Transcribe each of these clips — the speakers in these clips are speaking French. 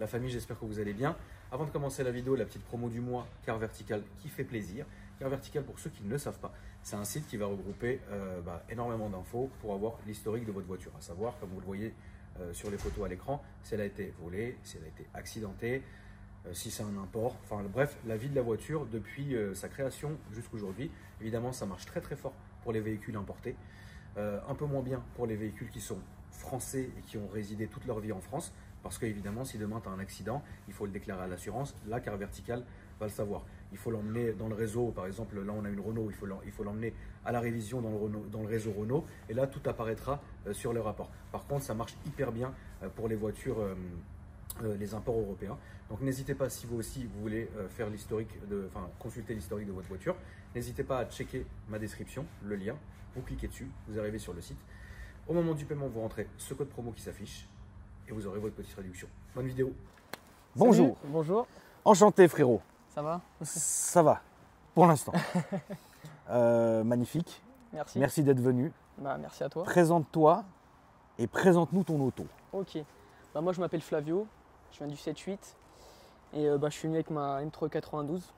La famille, j'espère que vous allez bien. Avant de commencer la vidéo, la petite promo du mois, Car Vertical qui fait plaisir. Car Vertical, pour ceux qui ne le savent pas, c'est un site qui va regrouper énormément d'infos pour avoir l'historique de votre voiture. À savoir, comme vous le voyez sur les photos à l'écran, si elle a été volée, si elle a été accidentée, si c'est un import, enfin bref, la vie de la voiture depuis sa création jusqu'aujourd'hui. Évidemment, ça marche très fort pour les véhicules importés, un peu moins bien pour les véhicules qui sont français et qui ont résidé toute leur vie en France, parce qu'évidemment, si demain tu as un accident, il faut le déclarer à l'assurance. La Car Vertical va le savoir. Il faut l'emmener dans le réseau, par exemple, là on a une Renault, il faut l'emmener à la révision dans le réseau Renault, et là tout apparaîtra sur le rapport. Par contre, ça marche hyper bien pour les voitures, les imports européens. Donc n'hésitez pas, si vous aussi vous voulez faire l'historique, consulter l'historique de votre voiture, n'hésitez pas à checker ma description, le lien, vous cliquez dessus, vous arrivez sur le site. Au moment du paiement, vous rentrez ce code promo qui s'affiche et vous aurez votre petite réduction. Bonne vidéo. Bonjour. Salut, bonjour. Enchanté frérot. Ça va? Ça va, pour l'instant. Magnifique. Merci. Merci d'être venu. Bah, merci à toi. Présente-toi et présente-nous ton auto. Ok. Bah, moi, je m'appelle Flavio. Je viens du 7-8. Et je suis venu avec ma M3 92.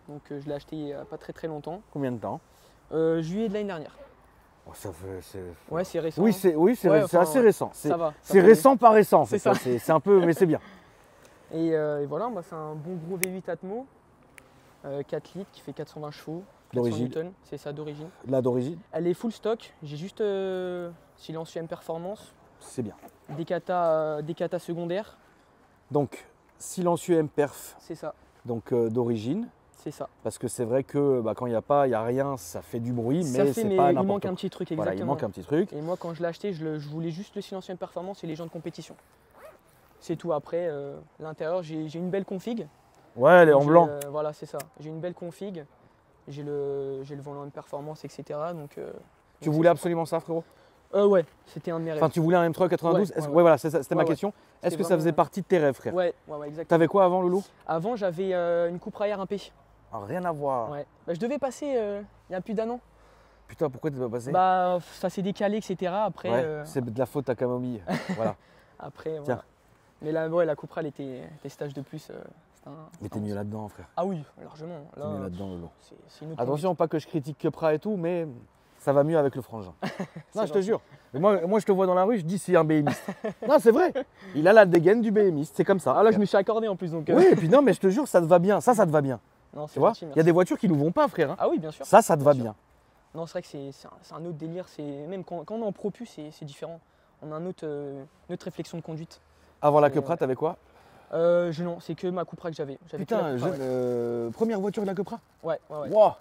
Donc, je l'ai acheté il n'y a pas très longtemps. Combien de temps? Juillet de l'année dernière. Oh, ça fait... Ouais, c'est récent. Oui, c'est assez récent. Ça va. C'est récent, pas récent. C'est ça. C'est un peu, mais c'est bien. Et voilà, bah, c'est un bon gros V8 Atmo. 4 litres qui fait 420 chevaux. 400 D'origine. Newton, c'est ça d'origine. Là d'origine, Elle est full stock. J'ai juste silencieux M Performance. c'est bien. Des kata secondaires. Donc, silencieux MPerf, C'est ça. donc d'origine. C'est ça. Parce que c'est vrai que quand il n'y a pas, il n'y a rien, ça fait du bruit, Ça mais fait, c'est mais pas il n'importe manque quoi. un petit truc, Voilà, exactement. il manque un petit truc. Et moi, quand je l'ai acheté, je voulais juste le silencieux performance et les gens de compétition. C'est tout. Après, l'intérieur, j'ai une belle config. Ouais, elle est en blanc. Voilà, c'est ça. J'ai une belle config. J'ai le volant de performance, etc. Tu voulais absolument ça, frérot? Ouais, c'était un de mes rêves. Enfin, tu voulais un M3 92? Ouais, Voilà, c'était ma Ouais, question. Est-ce que ça vraiment- faisait partie de tes rêves, frère? Ouais, exactement. T'avais quoi avant, Loulou? Avant, j'avais une Cupra R 1P. Ah, rien à voir. Ouais. Bah, je devais passer il y a plus d'un an. Putain, pourquoi t'es pas passé? Bah, ça s'est décalé, etc. Après, Ouais, c'est de la faute à Camomille. Voilà. après Tiens. voilà. Mais là, ouais, la Cupra, elle était stage de plus. C'était Mais t'es mieux là-dedans, frère. Ah oui, largement. T'es Là, mieux là-dedans, Loulou. c'est une autre Attention, pas que je critique Cupra et tout, mais ça va mieux avec le frangin. Non, je te gentil. jure. Mais moi, je te vois dans la rue, je dis c'est un BMiste. Non, c'est vrai. Il a la dégaine du BMiste, c'est comme ça. Ah là, je me suis accordé en plus. Donc, Oui, et puis non, mais je te jure, ça te va bien. Ça te va bien. non, Tu c'est vois, gentil, il y a merci. des voitures qui nous vont pas, frère. Hein. Ah oui, bien sûr. Ça te va sûr. bien. Non, c'est vrai que c'est un autre délire. Même quand on est en propu, c'est différent. On a une autre réflexion de conduite. Avant la C'est- Cupra, t'avais quoi? Non, c'est que ma Cupra que j'avais. J'avais que la Putain, Cupra, ouais. première voiture de la Cupra? Ouais. Wow,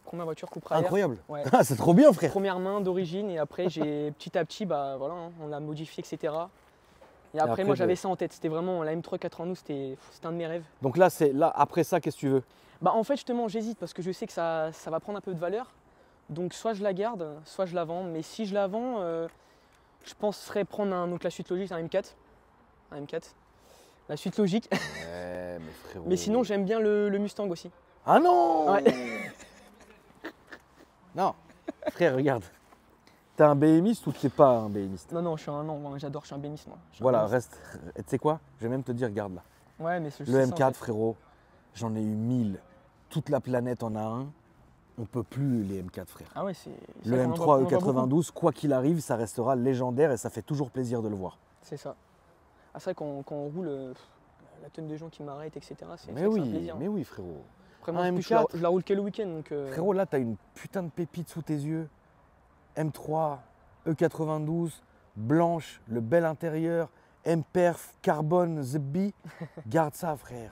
Première voiture Cupra R. incroyable. Ouais. Ah, c'est trop bien, frère. Première main d'origine et après j'ai petit à petit voilà, on l'a modifié, etc. Et après, après, moi j'avais ça en tête. C'était vraiment la M3 92, c'était un de mes rêves. Donc là, après ça, qu'est-ce que tu veux? Bah en fait justement j'hésite parce que je sais que ça va prendre un peu de valeur. Donc soit je la garde, soit je la vends. Mais si je la vends, je penserais prendre donc la suite logique, un M4. Un M4. La suite logique. Ouais, mais frérot. Mais sinon j'aime bien le Mustang aussi. Ah non Ouais. Non, frère, regarde. T'es un BMiste ou t'es pas un BMiste? Non, j'adore, je suis un béniste moi. Je suis un Voilà, béniste. reste. Et tu sais quoi? Je vais même te dire, regarde là. Ouais, mais Le M4, frérot, j'en ai eu 1000. Toute la planète en a un. On peut plus les M4, frère. Ah ouais, c'est. Le ça qu'on en M3 voit- on en voit beaucoup. E92, quoi qu'il arrive, ça restera légendaire et ça fait toujours plaisir de le voir. C'est ça. Ah, c'est vrai quand on roule, la tonne de gens qui m'arrêtent, etc. C'est Mais c'est un oui, plaisir. mais oui, frérot. Après, moi, un en plus, M4. je la roule que le week-end. Donc, Frérot, là, t'as une putain de pépite sous tes yeux. M3, E92, blanche, le bel intérieur, M-Perf, carbone, ZB. Garde ça, frère.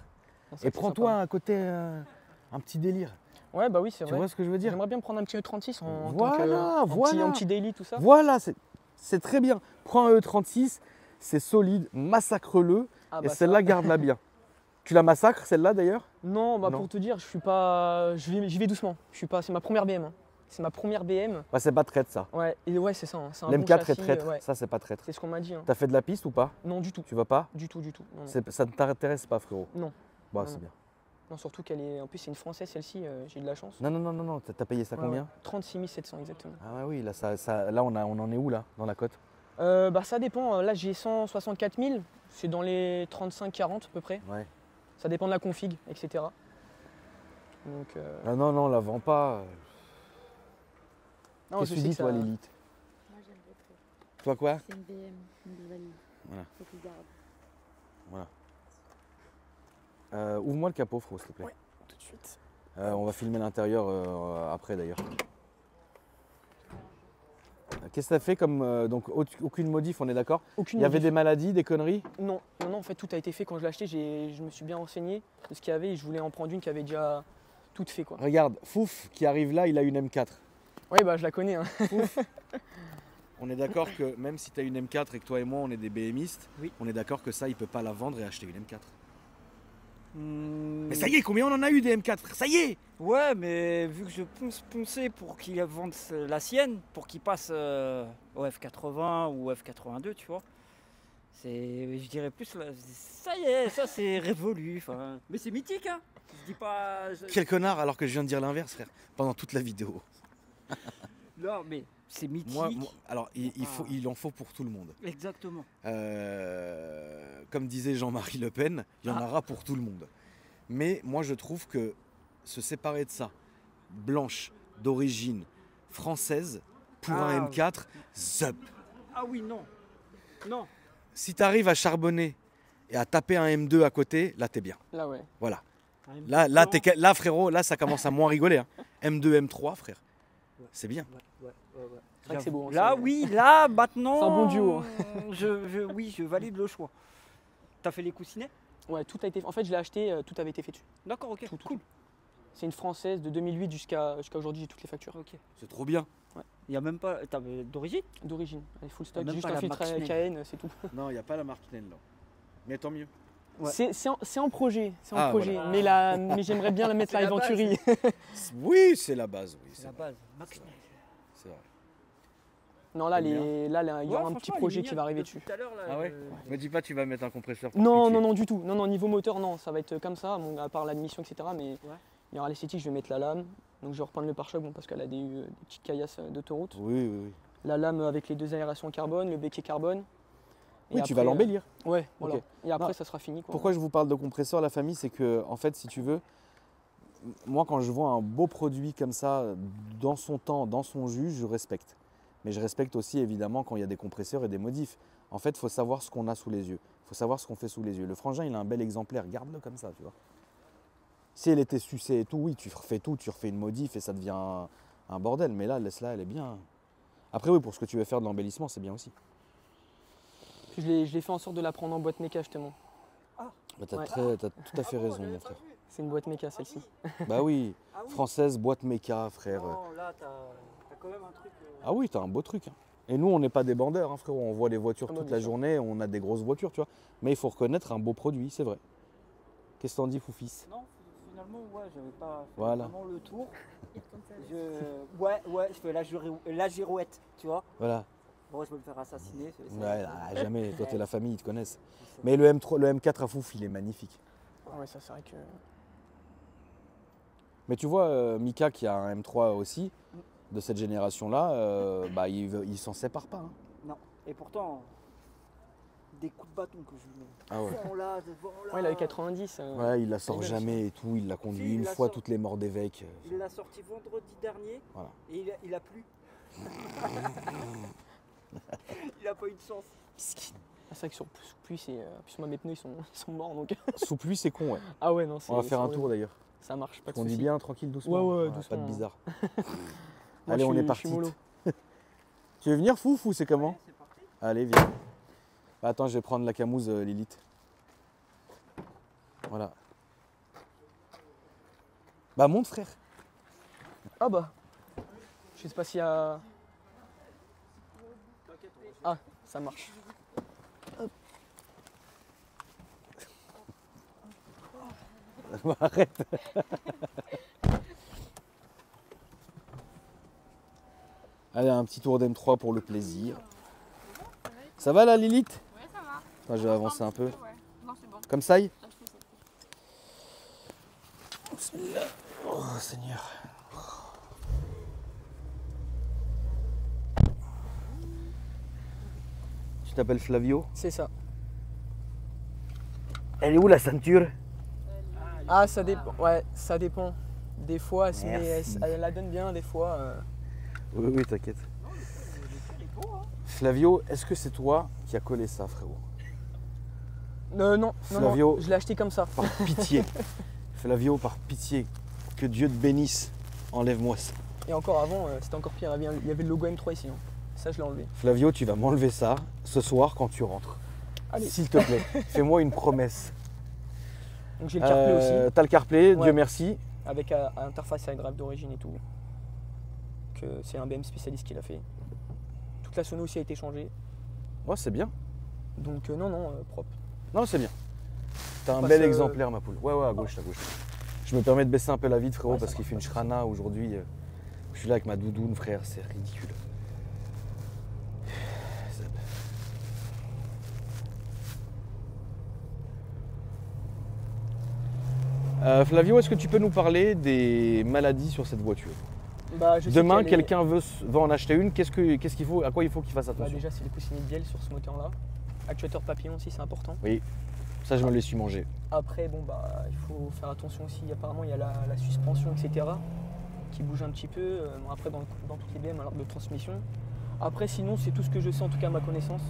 non, c'est Et prends-toi sympa. un côté, un petit délire. Ouais, bah oui, c'est Tu vrai. vois ce que je veux dire? J'aimerais bien me prendre un petit E36 en Voilà, tant que, voilà. en petit daily, tout ça. Voilà, c'est très bien. Prends un E36, c'est solide, massacre-le. Ah, Et bah, ça. celle-là, garde-la bien. Tu la massacres, celle-là, d'ailleurs? Non, bah Non. pour te dire, je suis pas. J'y vais doucement. Je suis pas. C'est ma première BM. Hein. C'est ma première BM. Bah, c'est pas traître, ça. Ouais, et ouais, c'est ça. Hein. C'est un bon L'M4 est châssis, traître, ouais. ça, c'est pas traître. C'est ce qu'on m'a dit. Hein. T'as fait de la piste ou pas? Non, du tout. Tu vas pas? Du tout. Non, non. Ça ne t'intéresse pas, frérot? Non. Bah, Non, c'est non. bien. Non, surtout qu'elle est. En plus, c'est une française celle-ci. J'ai de la chance. Non, t'as payé ça Ouais, combien? ouais. 36 700 exactement. Ah ouais, oui, là, là on en est où, là, dans la cote? Bah ça dépend. Là, j'ai 164 000. C'est dans les 35-40 à peu près. Ouais. Ça dépend de la config, etc. Donc, Ah non, non, la vends pas. non, Qu'est-ce je que tu sais dis, que toi, ça- Lilith? Moi j'aimerais trop. Toi, quoi? C'est une BM, une Bivali. Voilà. Faut qu'il garde. Ouvre-moi le capot, Fro, s'il te plaît. Ouais. Tout de suite. On va filmer l'intérieur après, d'ailleurs. Qu'est-ce que t'as fait comme. Donc, aucune modif, on est d'accord? Aucune Il y avait modif. des maladies, des conneries? Non, non, non, en fait, tout a été fait quand je l'ai acheté. Je me suis bien renseigné de ce qu'il y avait et je voulais en prendre une qui avait déjà tout fait, quoi. Regarde, Fouf qui arrive là, il a une M4. Oui, bah, je la connais. Hein. On est d'accord que même si tu as une M4 et que toi et moi on est des BMistes, Oui. on est d'accord que ça il peut pas la vendre et acheter une M4. Hmm, Mais ça y est, combien on en a eu des M4 frère? Ça y est! Ouais, mais vu que je ponçais pour qu'il vende la sienne, pour qu'il passe au F80 ou F82, tu vois. Je dirais plus, ça y est, ça c'est révolu. Mais c'est mythique, hein. Je dis pas. Quel connard alors que je viens de dire l'inverse frère, pendant toute la vidéo. Non, mais c'est mythique. Alors il en faut pour tout le monde. Exactement. Comme disait Jean-Marie Le Pen, il y en aura pour tout le monde. Mais moi je trouve que se séparer de ça, blanche, d'origine française, pour un M4, zup. Ah oui, non. Non. Si tu arrives à charbonner et à taper un M2 à côté, là t'es bien. Là, ouais. Voilà. Là frérot, là ça commence à moins rigoler. Hein. M2, M3 frère, c'est bien. Ouais. C'est vrai que c'est beau. hein, Là, c'est- oui, là, maintenant. C'est un bon duo. Oui, je valide le choix. T'as fait les coussinets? Ouais, tout a été. En fait, je l'ai acheté, tout avait été fait dessus. D'accord, ok. Tout, tout, Cool. C'est une française de 2008 jusqu'à aujourd'hui, j'ai toutes les factures. Ok. C'est trop bien. Il n'y a même pas. D'origine? D'origine, elle est full stock, Même juste pas un la filtre marque Snell. KN, c'est tout. Non, il n'y a pas la marque Snell là. Mais tant mieux. Ouais. C'est en projet, Ah, projet. voilà. Mais j'aimerais bien la mettre C'est la la base. Venturi. Oui, c'est la base. Oui, C'est c'est la vrai. base. Max Snell. C'est vrai. Non, là, T'aimes il y aura un petit projet qui va arriver dessus. Tout à l'heure, là. Ah ouais Me dis pas tu vas mettre un compresseur. pour Non, pitcher. non, non, du tout. Non, non, niveau moteur, non, ça va être comme ça, bon, à part l'admission, etc. Mais il y aura l'esthétique, je vais mettre la lame. Donc je vais reprendre le pare-choc bon, parce qu'elle a des petites caillasses d'autoroute. Oui. La lame avec les 2 aérations carbone, le béquet carbone. Et Oui, tu après, vas l'embellir. Ouais, voilà. Ok. Et après, Non. ça sera fini. Quoi. Pourquoi je vous parle de compresseur, la famille, c'est que, en fait, si tu veux, moi, quand je vois un beau produit comme ça, dans son temps, dans son jus, je respecte. Mais je respecte aussi, évidemment, quand il y a des compresseurs et des modifs. En fait, il faut savoir ce qu'on a sous les yeux. Il faut savoir ce qu'on fait sous les yeux. Le frangin, il a un bel exemplaire. Garde-le comme ça, tu vois. Si elle était sucée et tout, oui, tu refais tout, tu refais une modif et ça devient un bordel. Mais là, laisse-la, elle est bien. Après, oui, pour ce que tu veux faire de l'embellissement, c'est bien aussi. Je l'ai fait en sorte de la prendre en boîte méca, justement. Bah, t'as Ouais. tout à fait raison, mon frère. C'est une boîte méca, celle-ci. Bah oui, Ah oui. française, boîte méca, frère. Non, là, t'as quand même un truc. Ah oui, t'as un beau truc. Hein. Et nous, on n'est pas des bandeurs, hein, frérot. On voit les voitures Ah bah, toute bien la sûr. journée, on a des grosses voitures, tu vois. Mais il faut reconnaître un beau produit, c'est vrai. Qu'est-ce que t'en dis, Foufis? Non, finalement, ouais, j'avais pas fait Voilà. vraiment le tour. Il est comme ça. Ouais, je fais la girouette, tu vois. Voilà. Bon, je vais me faire assassiner. Ouais, là, jamais. Toi, t'es la famille, ils te connaissent. Je sais. Mais le M3, le M4 à Fouf, il est magnifique. Ah ouais, ça, c'est vrai que. Mais tu vois, Mika, qui a un M3 aussi, de cette génération-là, bah, il s'en sépare pas. Hein. Non, et pourtant, des coups de bâton que je lui mets. Ah ouais. Devant là, devant là. Ouais, il a eu 90. Ouais, il la sort bien, jamais et tout. Il l'a conduit Si, il une la fois sort. toutes les morts d'évêque. Il l'a sorti vendredi dernier Voilà. et il a plu. Il a pas eu de chance. Miskin. Ah, c'est vrai que sous pluie, c'est. Puis moi, mes pneus, ils sont morts donc. Sous pluie, c'est con, ouais. Ah ouais, non, c'est. On va faire c'est un tour horrible. d'ailleurs. Ça marche, pas de On dit soucis. bien, tranquille, doucement. Ouais, Voilà, doucement. Pas de bizarre. Moi, Allez, je on suis- est je parti. suis mollo. Tu veux venir, Fouf, ou c'est comment? Ouais, c'est parti. Allez, viens. Bah, attends, je vais prendre la camouse, Lilith. Voilà. Bah, monte, frère. Ah bah. Je sais pas s'il y a. Ah, ça marche. Arrête. Allez, un petit tour d'M3 pour le plaisir. Ça va là, Lilith? Ouais, ça va. Attends, je vais avancer un peu. Ouais. Non, c'est bon. Comme ça y est? Ça, je fais ça. Oh, Seigneur. Tu t'appelles Flavio? C'est ça. Elle est où la ceinture? Ah, ça dépend. Ouais, ça dépend. Des fois, Merci. elle la donne bien, des fois. Oui, oui, t'inquiète. Flavio, est-ce que c'est toi qui as collé ça, frérot? Non, Flavio. je l'ai acheté comme ça. Par pitié. Flavio, par pitié, que Dieu te bénisse, enlève-moi ça. Et encore avant, c'était encore pire. Il y avait le logo M3 ici. Hein. Ça, je l'ai enlevé. Flavio, tu vas m'enlever ça ce soir quand tu rentres. Allez. S'il te plaît, fais-moi une promesse. Donc j'ai le CarPlay aussi, T'as le CarPlay, Ouais. Dieu merci. avec interface iDrive d'origine et tout. Que c'est un BM spécialiste qui l'a fait. Toute la sono aussi a été changée. Ouais, c'est bien. Donc non, propre. Non, c'est bien. T'as un passe, bel exemplaire, ma poule. Ouais, ouais, à gauche, à gauche. Je me permets de baisser un peu la vitre, frérot, Ouais, ça parce qu'il marche, fait une pas de shrana aujourd'hui. Je suis là avec ma doudoune, frère, c'est ridicule. Seb. Flavio, est-ce que tu peux nous parler des maladies sur cette voiture? Bah, je sais Demain, qu'elle est- quelqu'un veut en acheter une, qu'est-ce qu'il faut, à quoi il faut qu'il fasse Bah, attention? déjà, c'est les coussinets de bielle sur ce moteur-là. Actuateur papillon aussi, c'est important. Ça, je me l'ai su manger. Après, bon, bah, il faut faire attention aussi. Apparemment, il y a la suspension, etc. qui bouge un petit peu. Bon, après, dans toutes les BM, alors de transmission. Après, sinon, c'est tout ce que je sais, en tout cas à ma connaissance.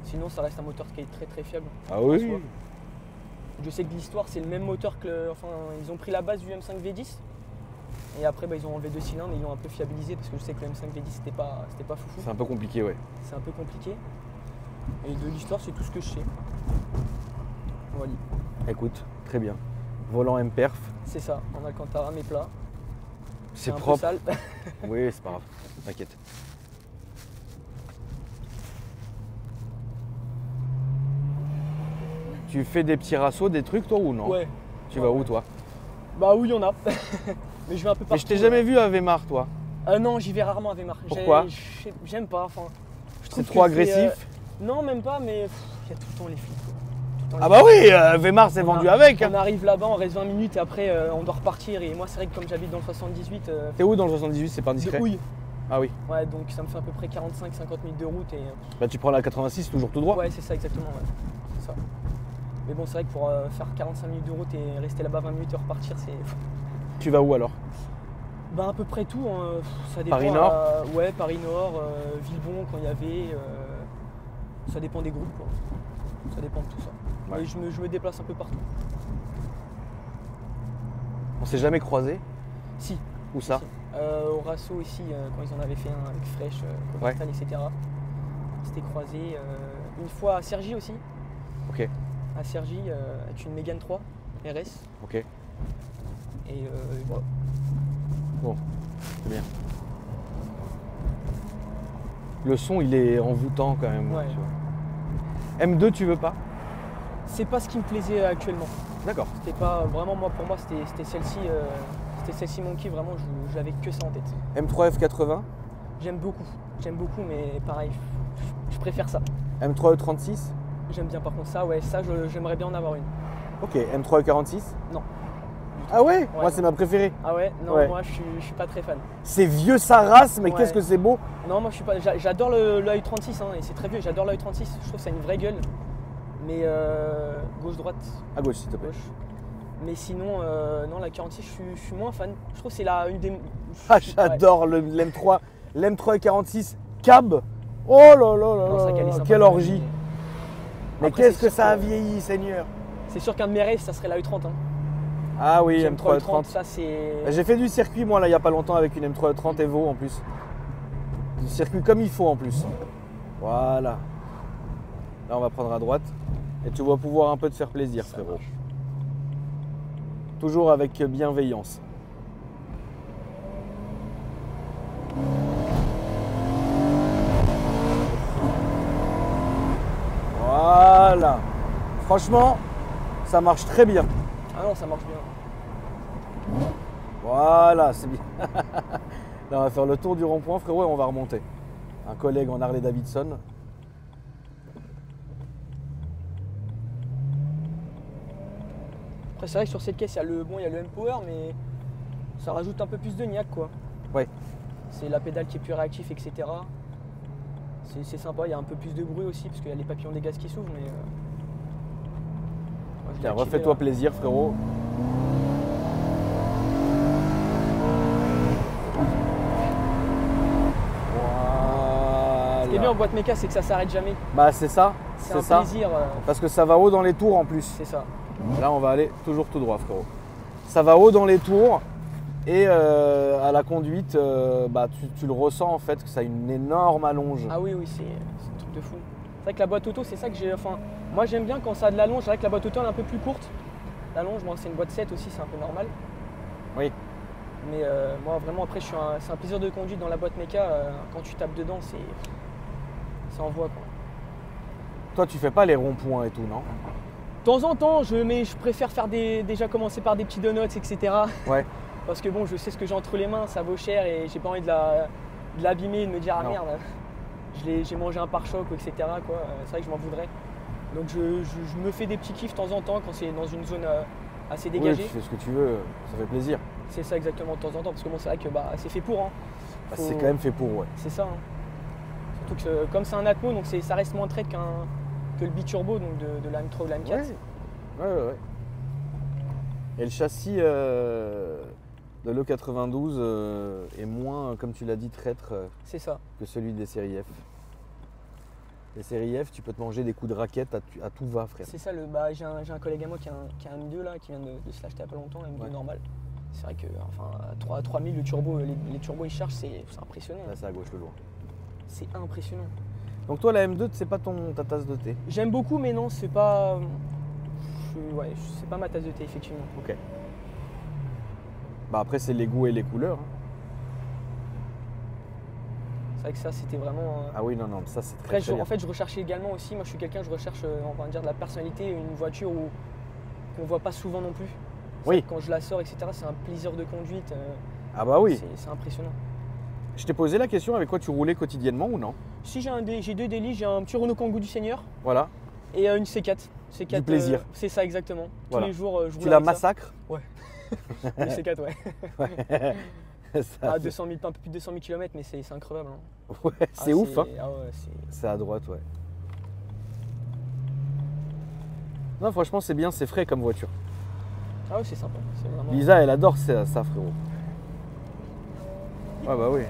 Sinon, ça reste un moteur qui est très très fiable. Ah en oui? soi. Je sais que l'histoire, c'est le même moteur que. Enfin, ils ont pris la base du M5 V10. Et après, bah, ils ont enlevé 2 cylindres et ils l'ont un peu fiabilisé parce que je sais que le M5 V10, c'était pas foufou. C'est un peu compliqué, ouais. C'est un peu compliqué. Et de l'histoire, c'est tout ce que je sais. Voilà. Écoute, très bien. Volant M-Perf, C'est ça, en Alcantara, mais plat. c'est un peu propre. sale. Oui, c'est pas grave, t'inquiète. Tu fais des petits rassos, des trucs toi ou non? Ouais. Tu vas où toi? Bah oui, il y en a. Mais je vais un peu partout. Mais je t'ai jamais vu à Vémar toi. Non, j'y vais rarement à Weimar. Pourquoi? J'aime pas. Enfin, je trouve C'est trop que agressif? Non, même pas, mais il y a tout le temps les flics. Quoi. Tout le temps les Ah bah oui, Vémar c'est On vendu a- avec. On arrive là-bas, on reste 20 minutes et après on doit repartir. Et moi, c'est vrai que comme j'habite dans le 78, T'es où dans le 78, c'est pas de indiscret? Houille. Ah oui. Ouais, donc ça me fait à peu près 45-50 minutes de route. Et, Bah tu prends la 86 toujours tout droit. ouais, c'est ça exactement. Ouais. C'est ça. Mais bon, c'est vrai que pour faire 45 minutes de route et rester là-bas 20 minutes et repartir, c'est. Tu vas où alors? Bah à peu près tout, hein. Ça dépend. Paris-Nord ouais, Paris-Nord, Villebon quand il y avait. Ça dépend des groupes, quoi. Ça dépend de tout ça. Ouais. Mais je me déplace un peu partout. On s'est jamais croisés? Si. Où ça? si. Au Rasso aussi, quand ils en avaient fait un avec Fresh, Cobertal, etc. On s'était croisés. Une fois à Cergy aussi. Ok, À Cergy, avec une Mégane 3 RS. ok. Et voilà. Bon, c'est bien. Le son il est envoûtant quand même. Ouais. tu vois. M2 tu veux pas? C'est pas ce qui me plaisait actuellement. D'accord. C'était pas vraiment moi pour moi c'était celle-ci mon kiff vraiment j'avais que ça en tête. M3 F80, J'aime beaucoup mais pareil je préfère ça. M3 E36, J'aime bien par contre ça j'aimerais bien en avoir une. ok. M3 E46? Non. Ah ouais, moi non. c'est ma préférée. Ah ouais non Ouais. moi je suis pas très fan. C'est vieux sa race, mais Ouais. qu'est-ce que c'est beau. Non moi je suis pas j'adore le i36 hein, et c'est très vieux j'adore le i36 je trouve que ça a une vraie gueule mais gauche droite À gauche s'il te plaît. gauche. Mais sinon non la 46 je suis moins fan. Je trouve que c'est une des. Ah j'adore l'M3 E46 cab. Oh là là là Non, c'est vrai qu'elle est là, sympa quelle quand même, orgie. Mais Après, qu'est-ce c'est que sûr ça a que- vieilli, Seigneur. C'est sûr qu'un de mes rêves ça serait la E30 hein. Ah oui, J'aime trop M3 le 30, E30. ça c'est. J'ai fait du circuit moi là il y a pas longtemps avec une M3 E30 Evo en plus. Du circuit comme il faut en plus. Voilà. Là on va prendre à droite et tu vas pouvoir un peu te faire plaisir Ça frérot. marche. Toujours avec bienveillance. Voilà. Franchement, ça marche très bien. Ah non, ça marche bien. Voilà, c'est bien. Là, on va faire le tour du rond-point, frérot, et on va remonter. Un collègue en Harley Davidson. Après, c'est vrai que sur cette caisse, il y a le M-Power, mais ça rajoute un peu plus de niaque, quoi. Ouais. C'est la pédale qui est plus réactive, etc. C'est sympa, il y a un peu plus de bruit aussi, parce qu'il y a les papillons des gaz qui s'ouvrent, mais Tiens, refais-toi plaisir, frérot. Ce qui est bien en boîte méca, c'est que ça s'arrête jamais. Bah c'est ça, C'est c'est un ça. plaisir. Parce que ça va haut dans les tours en plus. C'est ça. Là, on va aller toujours tout droit, frérot. Ça va haut dans les tours et à la conduite, bah, tu le ressens en fait que ça a une énorme allonge. Ah oui, c'est un truc de fou. C'est vrai que la boîte auto, c'est ça que j'ai. Enfin, moi j'aime bien quand ça a de l'allonge. C'est vrai que la boîte auto elle est un peu plus courte. L'allonge, moi c'est une boîte 7 aussi, c'est un peu normal. Oui. Mais moi vraiment après c'est un plaisir de conduite dans la boîte méca. Quand tu tapes dedans, ça envoie quoi. Toi, tu fais pas les ronds-points et tout, non? De temps en temps, je préfère faire déjà commencer par des petits donuts, etc. Ouais. Parce que bon, je sais ce que j'ai entre les mains, ça vaut cher et j'ai pas envie de l'abîmer, de me dire ah Non. merde, j'ai mangé un pare-choc, etc. quoi. C'est vrai que je m'en voudrais. Donc je me fais des petits kiffs de temps en temps quand c'est dans une zone assez Oui, dégagée. tu fais ce que tu veux, ça fait plaisir. C'est ça exactement de temps en temps, parce que bon, c'est vrai que c'est fait pour. Hein. Bah, Faut- c'est quand même fait pour, ouais. C'est ça. Hein. Surtout que comme c'est un Atmo, donc ça reste moins traite que le biturbo donc de la M3 ou la M4. Ouais. Et le châssis de l'E92 est moins, comme tu l'as dit, traître C'est ça. que celui des séries F. Les séries F, tu peux te manger des coups de raquette à tout va, frère. C'est ça, j'ai un collègue à moi qui a un M2 là, qui vient de se l'acheter il n'y a pas longtemps, un M2 Ouais. normal. C'est vrai que à 3000 le turbo, les turbos ils chargent, c'est impressionnant. Là, c'est à gauche le loin. C'est impressionnant. Donc toi, la M2, c'est pas ta tasse de thé. J'aime beaucoup, mais non, c'est pas. C'est pas ma tasse de thé, effectivement. Ok. Bah après, c'est les goûts et les couleurs. Hein. C'est vrai que ça, c'était vraiment. Ah oui, non, ça c'est très, Après, très bien. en fait, je recherchais également aussi. Moi, je suis quelqu'un, je recherche, on va dire, de la personnalité, une voiture qu'on voit pas souvent non plus. C'est Oui. vrai que quand je la sors, etc., c'est un plaisir de conduite. Ah bah oui. C'est impressionnant. Je t'ai posé la question avec quoi tu roulais quotidiennement ou non? Si j'ai deux délits, j'ai un petit Renault Kangoo du Seigneur Voilà. et une C4. C4 Du plaisir. c'est ça, exactement. Voilà. Tous les jours, je roule Tu la avec ça. massacres? Une C4, ouais. Ouais. Ça À fait- 200 000, un peu plus de 200 000 km, mais c'est incroyable. Hein. Ouais, c'est ouf, hein. Ah ouais, c'est. C'est à droite, ouais. Non, franchement, c'est bien, c'est frais comme voiture. Ah ouais, c'est sympa. C'est vraiment. Lisa, elle adore ça, frérot. Ouais, bah oui.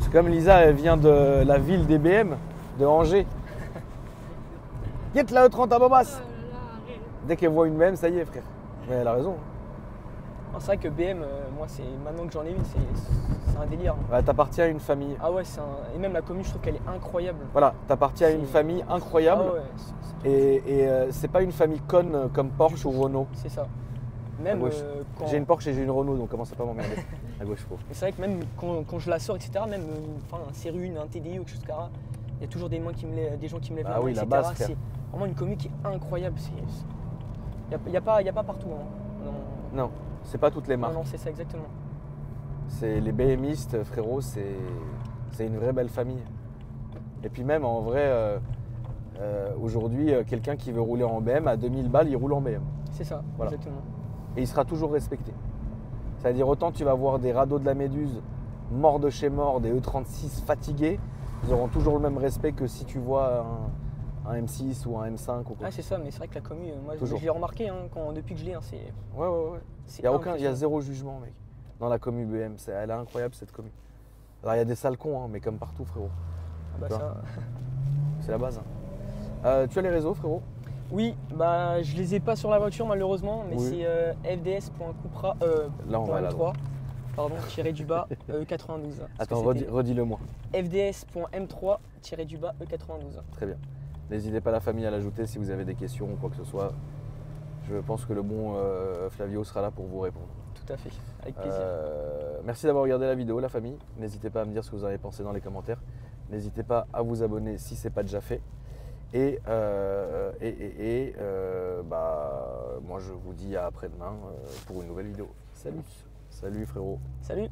C'est comme Lisa, elle vient de la ville des BM, de Angers. Get la E30 à Bobas. Dès qu'elle voit une BM, ça y est, frère. Mais elle a raison. Ah, c'est vrai que BM, moi, maintenant que j'en ai une, c'est un délire. Hein. Ouais, t'appartiens à une famille. Ah ouais, et même la commune, je trouve qu'elle est incroyable. Voilà, t'appartiens à une C'est- famille incroyable. Ah ouais, Et c'est pas une famille conne comme Porsche ou Renault. c'est ça. Même gauche. quand. J'ai une Porsche et j'ai une Renault, donc commence à pas m'emmerder. À gauche, faut. Mais c'est vrai que même quand je la sors, etc., même un C1, un TDI ou quelque chose comme ça, il y a toujours des gens qui me lèvent Ah la main, oui, la etc. base, frère. C'est vraiment une commune qui est incroyable. Il n'y a pas partout. Hein. Non, c'est pas toutes les marques. Non, c'est ça exactement. C'est les BMistes, frérot, c'est une vraie belle famille. Et puis même en vrai, aujourd'hui, quelqu'un qui veut rouler en BM à 2000 balles, il roule en BM. C'est ça, Voilà. exactement. Et il sera toujours respecté. C'est-à-dire autant tu vas voir des radeaux de la Méduse morts de chez mort, des E36 fatigués, ils auront toujours le même respect que si tu vois un M6 ou un M5 ou quoi. Ah, c'est ça, mais c'est vrai que la commu, moi Toujours. je l'ai remarqué depuis que je l'ai. Hein, Ouais. c'est Il y a impressionnant. zéro jugement, mec. Dans la commu BM, elle est incroyable cette commu. Alors il y a des sales cons, hein, mais comme partout, frérot. Ah bah tu vois. ça. C'est la base. Hein. Tu as les réseaux, frérot? Oui, bah je les ai pas sur la voiture malheureusement, mais Oui. c'est fds.cupra Là, on va là. .m3, pardon, tiré-du-bas E92. Attends, redis-le-moi. fds.m3 tiré-du-bas E92. Très bien. N'hésitez pas la famille à l'ajouter si vous avez des questions ou quoi que ce soit. Je pense que le bon Flavio sera là pour vous répondre. Tout à fait, avec plaisir. Merci d'avoir regardé la vidéo, la famille. N'hésitez pas à me dire ce que vous en avez pensé dans les commentaires. N'hésitez pas à vous abonner si ce n'est pas déjà fait. Et moi je vous dis à après-demain pour une nouvelle vidéo. Salut. Salut frérot. Salut.